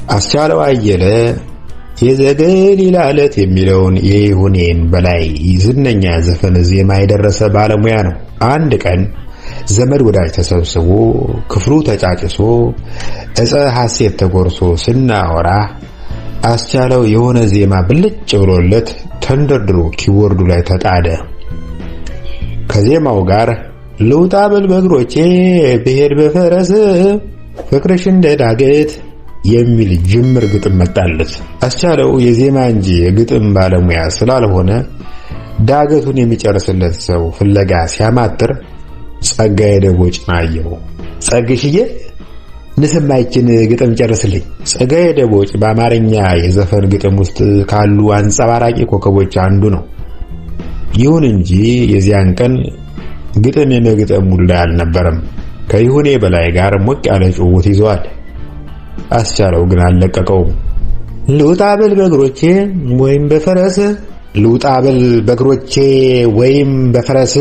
አስቻለው አየለ የዘገሊላ ዕለት የሚለውን የይሁኔን በላይ ዝነኛ ዘፈን ዜማ የደረሰ ባለሙያ ነው። አንድ ቀን ዘመድ ወዳጅ ተሰብስቦ ክፍሉ ተጫጭሶ እፀ ሐሴት ተጎርሶ ስናወራ አስቻለው የሆነ ዜማ ብልጭ ብሎለት ተንደርድሮ ኪቦርዱ ላይ ተጣደ። ከዜማው ጋር ልውጣ ብል በእግሮቼ ብሄድ በፈረስ ፍቅርሽ እንደ ዳገት የሚል ጅምር ግጥም መጣለት። አስቻለው የዜማ እንጂ የግጥም ባለሙያ ስላልሆነ ዳገቱን የሚጨርስለት ሰው ፍለጋ ሲያማትር ጸጋዬ ደቦጭን አየው። ጸግሽዬ ንስማይችን ግጥም ጨርስልኝ። ጸጋዬ ደቦጭ በአማርኛ የዘፈን ግጥም ውስጥ ካሉ አንጸባራቂ ኮከቦች አንዱ ነው። ይሁን እንጂ የዚያን ቀን ግጥም የመግጠም ሙድ አልነበረም። ከይሁኔ በላይ ጋር ሞቅ ያለ ጭውውት ይዘዋል። አስቻለው ግን አልለቀቀውም። ልውጣ ብል በእግሮቼ ወይም በፈረስ ልውጣ ብል በእግሮቼ ወይም በፈረስ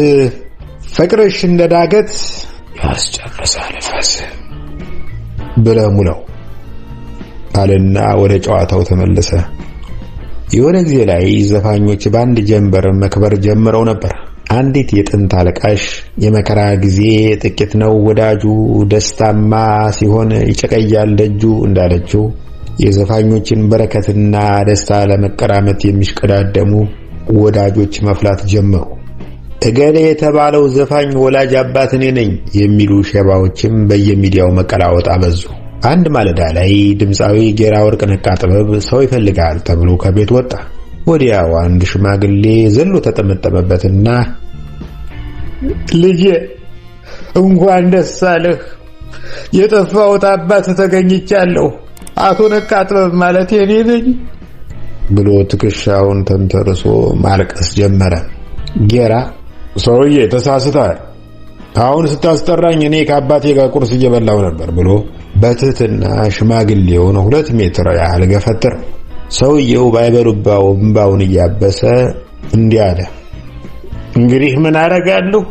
ፍቅርሽ እንደ ዳገት ያስጨርሳል ፈስ ብለህ ሙለው አለና ወደ ጨዋታው ተመለሰ። የሆነ ጊዜ ላይ ዘፋኞች በአንድ ጀንበር መክበር ጀምረው ነበር። አንዲት የጥንት አለቃሽ የመከራ ጊዜ ጥቂት ነው ወዳጁ ደስታማ ሲሆን ይጨቀያል ደጁ እንዳለችው የዘፋኞችን በረከትና ደስታ ለመቀራመት የሚሽቀዳደሙ ወዳጆች መፍላት ጀመሩ። እገሌ የተባለው ዘፋኝ ወላጅ አባት እኔ ነኝ የሚሉ ሸባዎችም በየሚዲያው መቀላወጥ አበዙ። አንድ ማለዳ ላይ ድምፃዊ ጌራ ወርቅ ነቃ ጥበብ ሰው ይፈልጋል ተብሎ ከቤት ወጣ። ወዲያው አንድ ሽማግሌ ዘሎ ተጠመጠመበትና ልጄ እንኳን ደስ አለህ፣ የጠፋሁት አባት ተገኝቻለሁ፣ አቶ ነቃ ጥበብ ማለት እኔ ነኝ ብሎ ትከሻውን ተንተርሶ ማልቀስ ጀመረ። ጌራ ሰውዬ ተሳስተሃል፣ አሁን ስታስጠራኝ እኔ ከአባቴ ጋር ቁርስ እየበላሁ ነበር ብሎ በትህትና ሽማግሌውን 2 ሜትር ያህል ገፈተረ። ሰውየው ባይበሉባው እንባውን እያበሰ እንዲህ አለ። እንግዲህ ምን አደርጋለሁ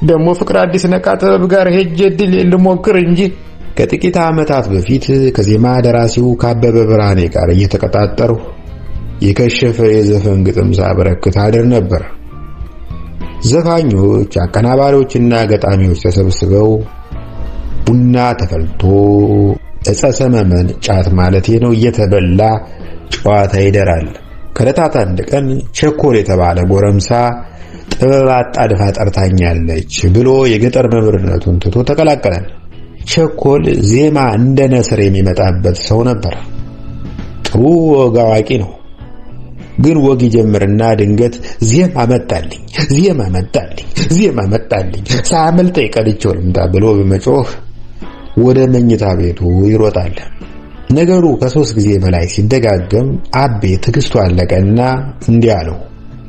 ደግሞ ፍቅር አዲስ ነቃ ጥበብ ጋር ሄጄ ድል ልሞክር እንጂ። ከጥቂት ዓመታት በፊት ከዜማ ደራሲው ካበበ ብርሃኔ ጋር እየተቀጣጠርሁ የከሸፈ የዘፈን ግጥም ሳበረክት አድር ነበር። ዘፋኞች፣ አቀናባሪዎችና ገጣሚዎች ተሰብስበው ቡና ተፈልቶ እፀ ሰመመን ጫት ማለቴ ነው እየተበላ ጨዋታ ይደራል። ከዕለታት አንድ ቀን ቸኮል የተባለ ጎረምሳ ጥበብ አጣድፋ ጠርታኛለች ብሎ የገጠር መምህርነቱን ትቶ ተቀላቀለን። ቸኮል ዜማ እንደ ነስር የሚመጣበት ሰው ነበር። ጥሩ ወግ አዋቂ ነው። ግን ወግ ይጀምርና ድንገት ዜማ መጣልኝ ሳያመልጠኝ ቀድቼው ልምጣ ብሎ በመጮህ ወደ መኝታ ቤቱ ይሮጣል። ነገሩ ከ3 ጊዜ በላይ ሲደጋገም አቤ ትዕግስቱ አለቀና እንዲህ አለው።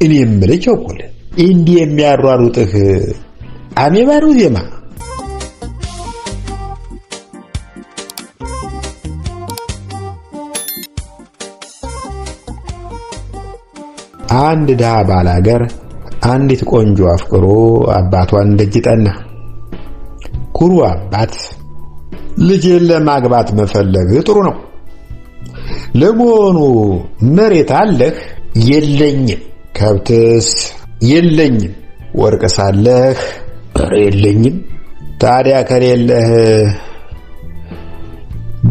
እኔ የምልህ ቸኮል እንዲህ የሚያሯሩጥህ አሜባ ነው ዜማ? አንድ ድሃ ባላገር አንዲት ቆንጆ አፍቅሮ አባቷን ደጅ ጠና። ኩሩ አባት ልጄን ለማግባት መፈለግ ጥሩ ነው፣ ለመሆኑ መሬት አለህ? የለኝም። ከብትስ? የለኝም። ወርቅስ አለህ? የለኝም። ታዲያ ከሌለህ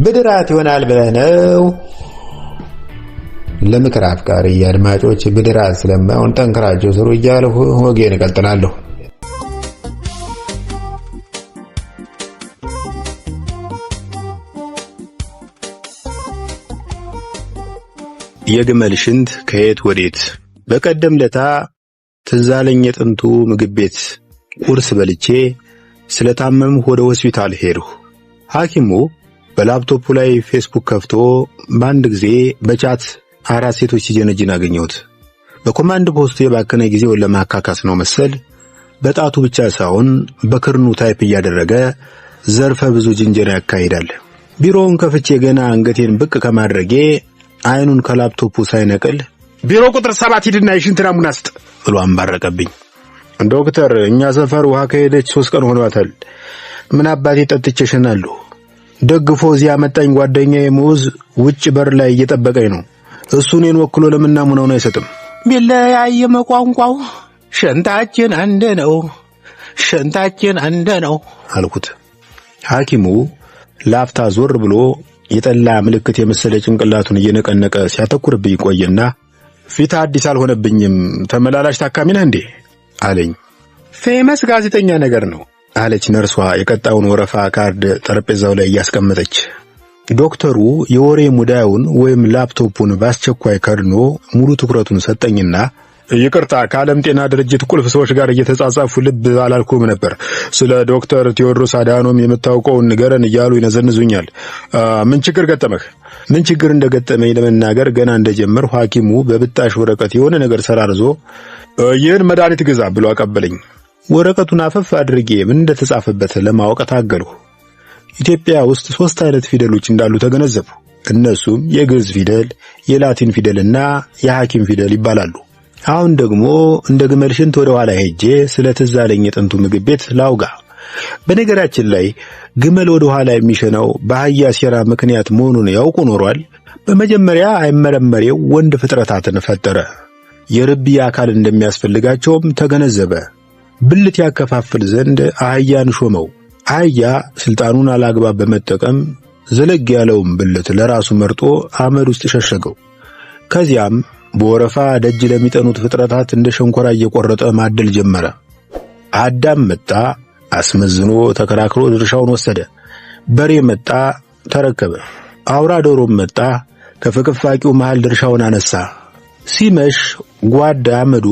ብድራት ይሆናል ብለህ ነው? ለምክር አፍቃሪ አድማጮች ብድራት ስለማይሆን ጠንክራቸው ስሩ እያልሁ ወጌን እቀጥላለሁ። የግመል ሽንት ከየት ወዴት። በቀደም ለታ ትዝ አለኝ የጥንቱ ምግብ ቤት። ቁርስ በልቼ ስለታመምሁ ወደ ሆስፒታል ሄድሁ። ሐኪሙ በላፕቶፑ ላይ ፌስቡክ ከፍቶ በአንድ ጊዜ በቻት 4 ሴቶች ሲጀነጅን አገኘሁት። በኮማንድ ፖስቱ የባከነ ጊዜውን ለማካካስ ነው መሰል በጣቱ ብቻ ሳይሆን በክርኑ ታይፕ እያደረገ ዘርፈ ብዙ ጅንጀና ያካሂዳል። ቢሮውን ከፍቼ ገና አንገቴን ብቅ ከማድረጌ አይኑን ከላፕቶፑ ሳይነቅል ቢሮ ቁጥር 7 ሂድና የሽንት ናሙና ስጥ ብሎ አንባረቀብኝ። ዶክተር እኛ ሰፈር ውሃ ከሄደች 3 ቀን ሆኗታል። ምን አባቴ ጠጥቼ ሸናለሁ። ደግፎ እዚያ መጣኝ ጓደኛዬ ሙዝ ውጭ በር ላይ እየጠበቀኝ ነው። እሱ እኔን ወክሎ ለምናሙነውን አይሰጥም። ቢለያይም ቋንቋው ሸንታችን አንድ ነው፣ ሸንታችን አንድ ነው አልኩት። ሐኪሙ ላፍታ ዞር ብሎ የጠላ ምልክት የመሰለ ጭንቅላቱን እየነቀነቀ ሲያተኩርብኝ ቆየና ፊት አዲስ አልሆነብኝም፣ ተመላላሽ ታካሚ ነህ እንዴ አለኝ። ፌመስ ጋዜጠኛ ነገር ነው አለች ነርሷ የቀጣውን ወረፋ ካርድ ጠረጴዛው ላይ እያስቀመጠች። ዶክተሩ የወሬ ሙዳዩን ወይም ላፕቶፑን በአስቸኳይ ከድኖ ሙሉ ትኩረቱን ሰጠኝና ይቅርታ ከዓለም ጤና ድርጅት ቁልፍ ሰዎች ጋር እየተጻጻፉ ልብ አላልኩም ነበር። ስለ ዶክተር ቴዎድሮስ አድሃኖም የምታውቀውን ንገረን እያሉ ይነዘንዙኛል። ምን ችግር ገጠመህ? ምን ችግር እንደገጠመኝ ለመናገር ገና እንደጀመርሁ ሐኪሙ በብጣሽ ወረቀት የሆነ ነገር ሰራርዞ ይህን መድኃኒት ግዛ ብሎ አቀበለኝ። ወረቀቱን አፈፍ አድርጌ ምን እንደተጻፈበት ለማወቅ ታገልሁ። ኢትዮጵያ ውስጥ 3 አይነት ፊደሎች እንዳሉ ተገነዘቡ። እነሱም የግዕዝ ፊደል፣ የላቲን ፊደልና የሐኪም ፊደል ይባላሉ። አሁን ደግሞ እንደ ግመል ሽንት ወደ ኋላ ሄጄ ስለ ትዝ አለኝ የጥንቱ ምግብ ቤት ላውጋ። በነገራችን ላይ ግመል ወደ ኋላ የሚሸነው በአህያ ሴራ ምክንያት መሆኑን ያውቁ ኖሯል። በመጀመሪያ አይመረመሬው ወንድ ፍጥረታትን ፈጠረ። የርቢ አካል እንደሚያስፈልጋቸውም ተገነዘበ። ብልት ያከፋፍል ዘንድ አህያን ሾመው። አህያ ስልጣኑን አላግባብ በመጠቀም ዘለግ ያለውን ብልት ለራሱ መርጦ አመድ ውስጥ ሸሸገው። ከዚያም በወረፋ ደጅ ለሚጠኑት ፍጥረታት እንደ ሸንኮራ እየቆረጠ ማደል ጀመረ። አዳም መጣ፣ አስመዝኖ ተከራክሮ ድርሻውን ወሰደ። በሬ መጣ፣ ተረከበ። አውራ ዶሮም መጣ፣ ከፍቅፋቂው መሃል ድርሻውን አነሳ። ሲመሽ ጓዳ አመዶ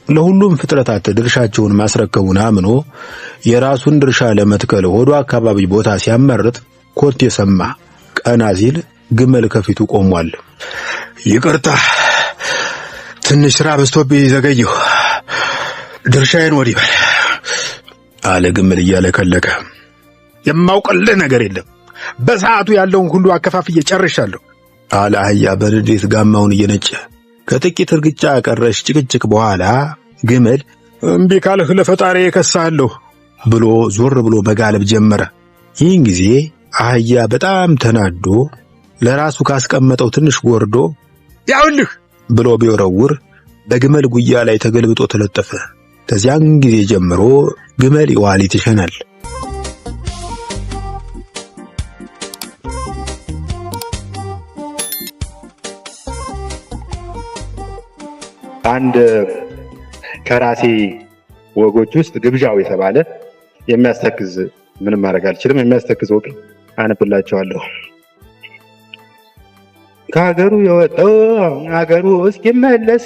ለሁሉም ፍጥረታት ድርሻቸውን ማስረከቡን አምኖ የራሱን ድርሻ ለመትከል ሆዶ አካባቢ ቦታ ሲያመርጥ ኮቴ ሰማ። ቀና ሲል ግመል ከፊቱ ቆሟል። ይቅርታ ትንሽ ስራ በዝቶብኝ ዘገየሁ፣ ድርሻዬን ወዲህ በል አለ ግመል እያለከለከ። የማውቅልህ ነገር የለም፣ በሰዓቱ ያለውን ሁሉ አከፋፍዬ ጨርሻለሁ አለ አህያ በንዴት ጋማውን እየነጨ። ከጥቂት እርግጫ ቀረሽ ጭቅጭቅ በኋላ ግመል እምቢ ካልህ ለፈጣሪ እከሳለሁ ብሎ ዞር ብሎ መጋለብ ጀመረ። ይህን ጊዜ አህያ በጣም ተናዶ ለራሱ ካስቀመጠው ትንሽ ጎርዶ ያውልህ ብሎ ቢወረውር በግመል ጉያ ላይ ተገልብጦ ተለጠፈ። ከዚያን ጊዜ ጀምሮ ግመል ይዋሊት ይሸናል። አንድ ከራሴ ወጎች ውስጥ ግብዣው የተባለ የሚያስተክዝ ምንም ማድረግ አልችልም የሚያስተክዝ ወግ አነብላችኋለሁ። ከሀገሩ የወጣው ሀገሩ እስኪመለስ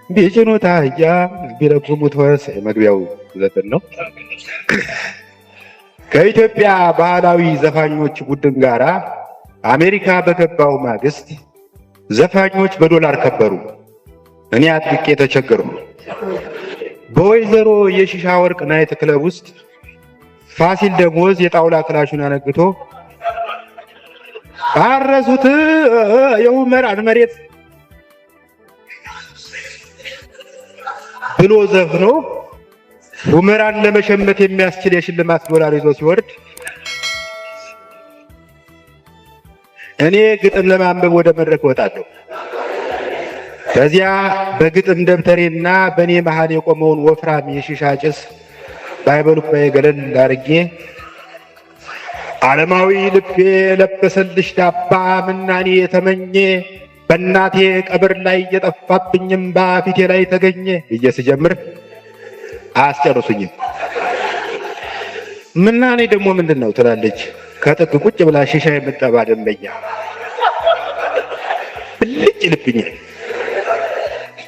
ቢጭኑት አህያ ቢረግሙት ፈረስ መግቢያው ዘፈን ነው። ከኢትዮጵያ ባህላዊ ዘፋኞች ቡድን ጋራ አሜሪካ በገባው ማግስት ዘፋኞች በዶላር ከበሩ። እኔ አጥብቄ ተቸገርኩ። በወይዘሮ የሺሻ ወርቅ ናይት ክለብ ውስጥ ፋሲል ደሞዝ የጣውላ ክላሹን አነግቶ አረሱት የኡመራን መሬት ብሎ ዘፍኖ ኡመራን ለመሸመት የሚያስችል የሽልማት ዶላር ይዞ ሲወርድ እኔ ግጥም ለማንበብ ወደ መድረክ ወጣለሁ። ከዚያ በግጥም ደብተሬና በኔ መሃል የቆመውን ወፍራም የሺሻ ጭስ ባይበሉት በገለል አድርጌ ዓለማዊ ልቤ ለበሰልሽ ዳባ ምናኔ የተመኘ በእናቴ ቀብር ላይ የጠፋብኝም በፊቴ ላይ ተገኘ ብዬ ስጀምር አያስጨርሱኝም። ምናኔ ደግሞ ምንድን ነው ትላለች ከጥግ ቁጭ ብላ ሺሻ የምጠባ ደንበኛ። ብልጭ ልብኛል።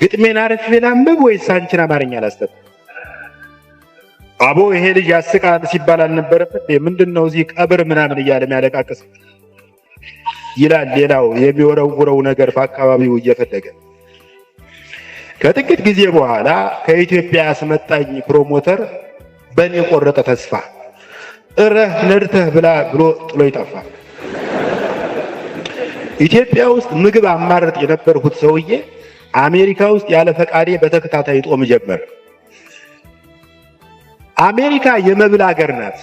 ግጥሜን አረፍ ላንብብ ወይስ አንቺን አማርኛ ላስተምር? አቦ ይሄ ልጅ ያስቃል ሲባል አልነበረም እንዴ? ምንድነው እዚህ ቀብር ምናምን እያለ የሚያለቃቅስ ይላል ሌላው የሚወረውረው ነገር በአካባቢው እየፈለገ። ከጥቂት ጊዜ በኋላ ከኢትዮጵያ ያስመጣኝ ፕሮሞተር በኔ ቆረጠ ተስፋ። እረህ ነድተህ ብላ ብሎ ጥሎ ይጠፋ። ኢትዮጵያ ውስጥ ምግብ አማርጥ የነበርኩት ሰውዬ አሜሪካ ውስጥ ያለ ፈቃዴ በተከታታይ ጦም ጀመር። አሜሪካ የመብል ሀገር ናት።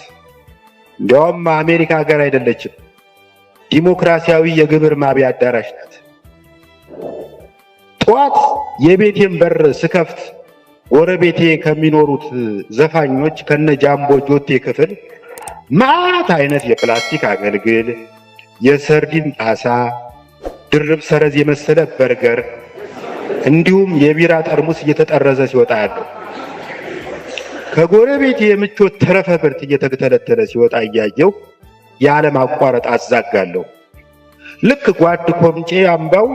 እንዲያውም አሜሪካ ሀገር አይደለችም። ዲሞክራሲያዊ የግብር ማብያ አዳራሽ ናት። ጠዋት የቤቴን በር ስከፍት ጎረቤቴ ከሚኖሩት ዘፋኞች ከነ ጃምቦ ጆቴ ክፍል ማት አይነት የፕላስቲክ አገልግል፣ የሰርዲን ጣሳ፣ ድርብ ሰረዝ የመሰለ በርገር እንዲሁም የቢራ ጠርሙስ እየተጠረዘ ሲወጣ ያለው ከጎረቤቴ የምቾት ተረፈ ምርት እየተተለተለ ሲወጣ እያየው ያለማቋረጥ አዛጋለሁ። ልክ ጓድ ኮምጬ አምባው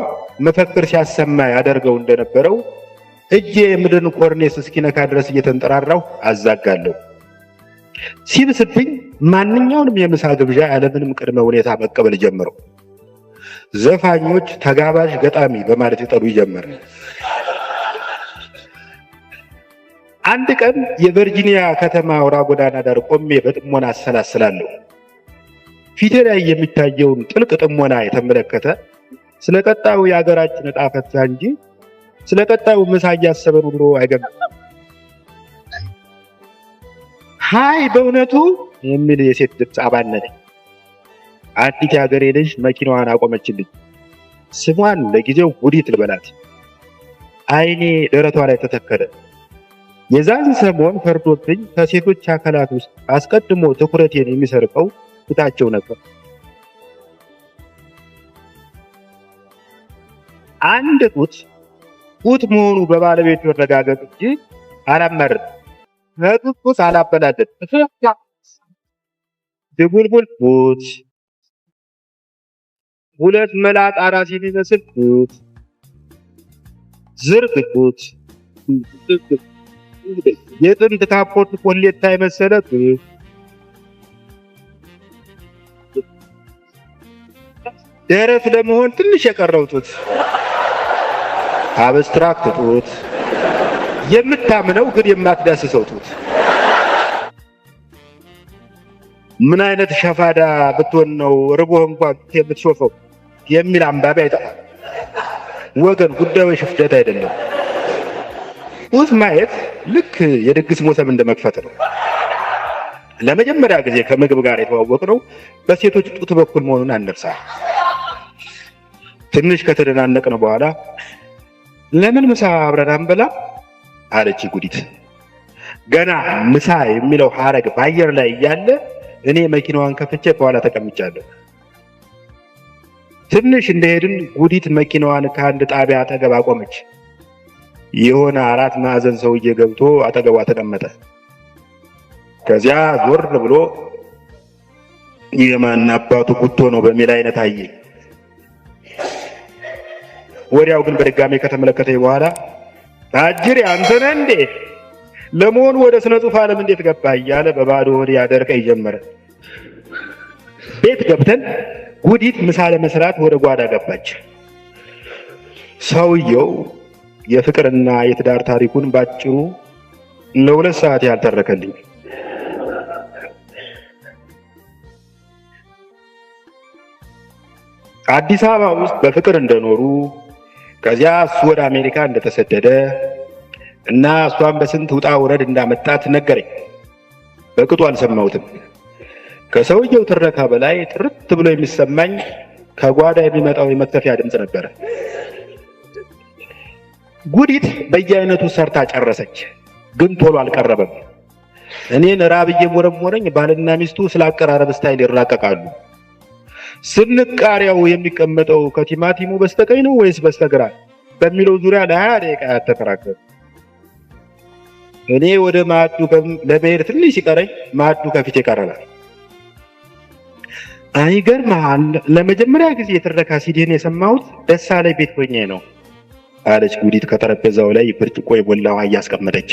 መፈክር ሲያሰማ ያደርገው እንደነበረው እጄ የምድርን ኮርኔስ እስኪነካ ድረስ እየተንጠራራሁ አዛጋለሁ። ሲብስብኝ ማንኛውንም የምሳ ግብዣ ያለምንም ቅድመ ሁኔታ መቀበል ጀመረው። ዘፋኞች ተጋባዥ ገጣሚ በማለት ይጠሩ ጀመረ። አንድ ቀን የቨርጂኒያ ከተማ አውራ ጎዳና ዳር ቆሜ በጥሞና አሰላስላለሁ። ፊቴ ላይ የሚታየውን ጥልቅ ጥሞና የተመለከተ ስለ ቀጣዩ የሀገራችን ዕጣ ፈንታ እንጂ ስለ ቀጣዩ ምሳ እያሰበ ኑሮ አይገባም። ሃይ በእውነቱ የሚል የሴት ድምፅ አባነነኝ። አንዲት የሀገሬ ልጅ መኪናዋን አቆመችልኝ። ስሟን ለጊዜው ጉዲት ልበላት። አይኔ ደረቷ ላይ ተተከለ። የዛን ሰሞን ፈርዶብኝ ከሴቶች አካላት ውስጥ አስቀድሞ ትኩረቴን የሚሰርቀው ፊታቸው ነበር። አንድ ጡት መሆኑ በባለቤቱ መረጋገጥ እንጂ አላመርም። ከጡት አላበላለት ድቡልቡል ጡት፣ ሁለት መላጣ ራስ የሚመስል ጡት፣ ዝርግ ጡት፣ የጥንት ካፖርት ኮሌታ የመሰለ ጡት፣ ደረት ለመሆን ትንሽ የቀረው ጡት፣ አብስትራክት ጡት፣ የምታምነው ግን የማትዳስሰው ጡት። ምን አይነት ሸፋዳ ብትሆን ነው ርቦህ እንኳን የምትሾፈው የሚል አንባቢ አይጠፋም። ወገን ጉዳዩ የሽፍደት አይደለም። ጡት ማየት ልክ የድግስ ሞሰብ እንደመክፈት ነው። ለመጀመሪያ ጊዜ ከምግብ ጋር የተዋወቅነው በሴቶች ጡት በኩል መሆኑን አንርሳ። ትንሽ ከተደናነቅን በኋላ ለምን ምሳ አብረን አንበላም አለች ጉዲት። ገና ምሳ የሚለው ሐረግ በአየር ላይ እያለ እኔ መኪናዋን ከፍቼ በኋላ ተቀምጫለሁ። ትንሽ እንደሄድን ጉዲት መኪናዋን ከአንድ ጣቢያ አጠገብ አቆመች። የሆነ 4 ማዕዘን ሰውዬ ገብቶ አጠገቧ ተቀመጠ። ከዚያ ዞር ብሎ የማን አባቱ ጉቶ ነው በሚል አይነት አየኝ። ወዲያው ግን በድጋሜ ከተመለከተኝ በኋላ አጅሬ አንተ ነህ እንዴ? ለመሆኑ ወደ ስነ ጽሑፍ ዓለም እንዴት ገባህ? እያለ በባዶ ሆድ ያደርቀኝ ጀመረ። ቤት ገብተን ጉዲት ምሳ ለመስራት ወደ ጓዳ ገባች። ሰውየው የፍቅርና የትዳር ታሪኩን ባጭሩ ለ2 ሰዓት ያልተረከልኝ። አዲስ አበባ ውስጥ በፍቅር እንደኖሩ ከዚያ እሱ ወደ አሜሪካ እንደተሰደደ እና እሷን በስንት ውጣ ውረድ እንዳመጣት ነገረኝ። በቅጡ አልሰማሁትም። ከሰውየው ትረካ በላይ ጥርት ብሎ የሚሰማኝ ከጓዳ የሚመጣው የመክተፊያ ድምፅ ነበረ። ጉዲት በየአይነቱ ሰርታ ጨረሰች፣ ግን ቶሎ አልቀረበም። እኔን ራብ እየሞረሞረኝ ባልና ሚስቱ ስለ አቀራረብ ስታይል ይራቀቃሉ። ስንቃሪያው የሚቀመጠው ከቲማቲሙ በስተቀኝ ነው ወይስ በስተግራ በሚለው ዙሪያ ለ20 ደቂቃ ተከራከሩ። እኔ ወደ ማዕዱ ለመሄድ ትንሽ ሲቀረኝ ማዕዱ ከፊቴ ቀረናል። አይገርምሃል፣ ለመጀመሪያ ጊዜ የትረካ ሲዲን የሰማሁት ደሳለኝ ቤት ሆኜ ነው አለች ጉዲት ከጠረጴዛው ላይ ብርጭቆ የሞላ ውሃ እያስቀመጠች።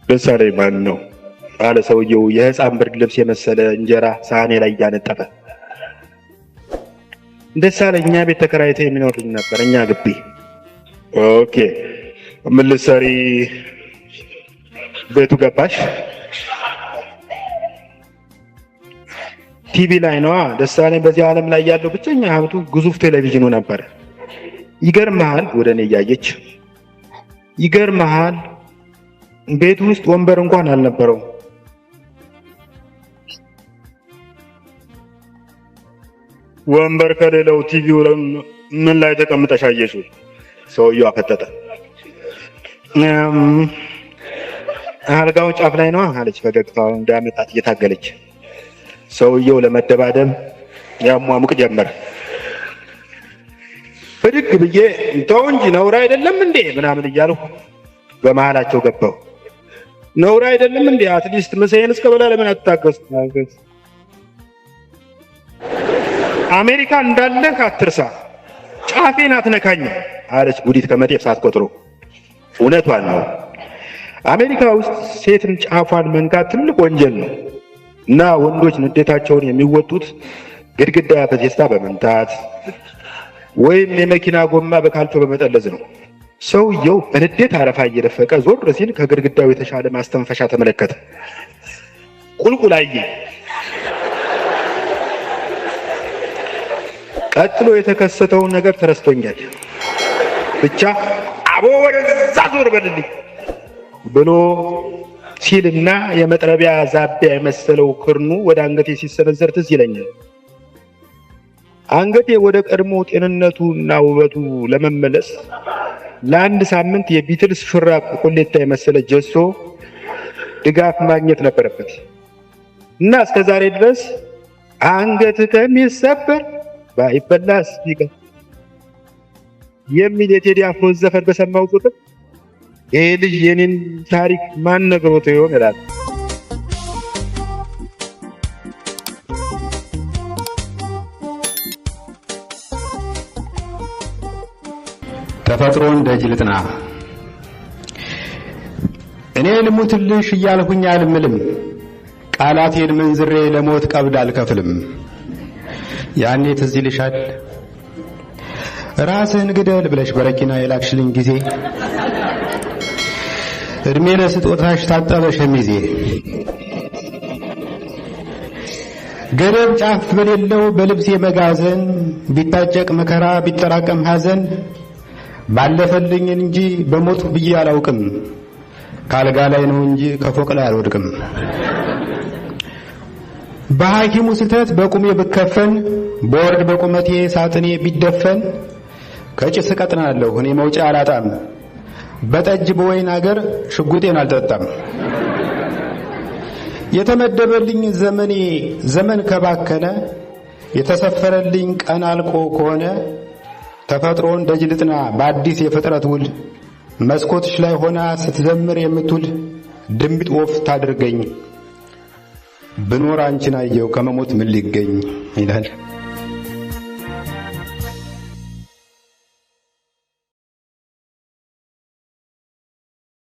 ደሳለኝ ማን ነው አለ ሰውየው የህፃን ብርድ ልብስ የመሰለ እንጀራ ሳህኔ ላይ እያነጠፈ። ደሳለኝ እኛ ቤት ተከራይቶ የሚኖርልኝ ነበር፣ እኛ ግቢ። ኦኬ፣ ምን ልትሰሪ ቤቱ ገባሽ? ቲቪ ላይ ነዋ። ደሳለኝ በዚህ ዓለም ላይ ያለው ብቸኛ ሀብቱ ግዙፍ ቴሌቪዥኑ ነበር። ይገርምሃል፣ ወደ እኔ እያየች ይገርምሃል፣ ቤቱ ውስጥ ወንበር እንኳን አልነበረው። ወንበር ከሌለው ቲቪው ምን ላይ ተቀምጠሽ አየሽው? ሰውየው አፈጠጠ። አልጋው ጫፍ ላይ ነው አለች ፈገግታው እንዳመጣት እየታገለች። ሰውየው ለመደባደብ ያሟሙቅ ጀመር። ብድግ ብዬ ተው እንጂ ነውር አይደለም እንዴ ምናምን እያልኩ በመሃላቸው ገባሁ። ነውር አይደለም እንዴ አትሊስት ምሳዬን እስከበላ ለምን አትታገስ? አሜሪካ እንዳለህ አትርሳ፣ ጫፌን አትነካኝ አለች ጉዲት ከመጤፍ ሳትቆጥሮ። እውነቷን ነው። አሜሪካ ውስጥ ሴትን ጫፏን መንካት ትልቅ ወንጀል ነው እና ወንዶች ንዴታቸውን የሚወጡት ግድግዳ በቴስታ በመምታት ወይም የመኪና ጎማ በካልቾ በመጠለዝ ነው። ሰውየው በንዴት አረፋ እየደፈቀ ዞር ሲል ከግድግዳው የተሻለ ማስተንፈሻ ተመለከተ። ቁልቁል አየ። ቀጥሎ የተከሰተውን ነገር ተረስቶኛል። ብቻ አቦ ወደዛ ዞር በልልኝ ብሎ ሲልና የመጥረቢያ ዛቢያ የመሰለው ክርኑ ወደ አንገቴ ሲሰነዘር ትዝ ይለኛል። አንገቴ ወደ ቀድሞ ጤንነቱና ውበቱ ለመመለስ ለአንድ ሳምንት የቢትልስ ሹራብ ቁሌታ የመሰለ ጀሶ ድጋፍ ማግኘት ነበረበት እና እስከዛሬ ድረስ አንገት ከሚሰበር ባይበላስ ይቀር የሚል የቴዲ አፍሮ ዘፈን በሰማው ቁጥር ይሄ ልጅ የኔን ታሪክ ማን ነግሮት ይሆን እላለሁ። ተፈጥሮን ደጅ ልጥና እኔ ልሙትልሽ እያልሁኝ አልምልም፣ ቃላቴን መንዝሬ ለሞት ቀብድ አልከፍልም። ያኔ ትዝ ይልሻል ራስህን ግደል ብለሽ በረኪና የላክሽልኝ ጊዜ እድሜ ለስጦታሽ ታጠበ ሸሚዜ። ገደብ ጫፍ በሌለው በልብስ የመጋዘን ቢታጨቅ መከራ ቢጠራቀም ሐዘን ባለፈልኝ እንጂ በሞት ብዬ አላውቅም፣ ካልጋ ላይ ነው እንጂ ከፎቅ ላይ አልወድቅም። በሐኪሙ ስህተት በቁሜ ብከፈን ቦርድ በቁመቴ ሳጥኔ ቢደፈን ከጭስ ቀጥናለሁ እኔ መውጫ አላጣም፣ በጠጅ በወይን አገር ሽጉጤን አልጠጣም። የተመደበልኝ ዘመን ከባከነ የተሰፈረልኝ ቀን አልቆ ከሆነ ተፈጥሮን ደጅ ልጥና በአዲስ የፍጥረት ውል መስኮትሽ ላይ ሆና ስትዘምር የምትውል ድንቢጥ ወፍ ታድርገኝ ብኖር አንቺን አየው ከመሞት ምን ሊገኝ ይላል።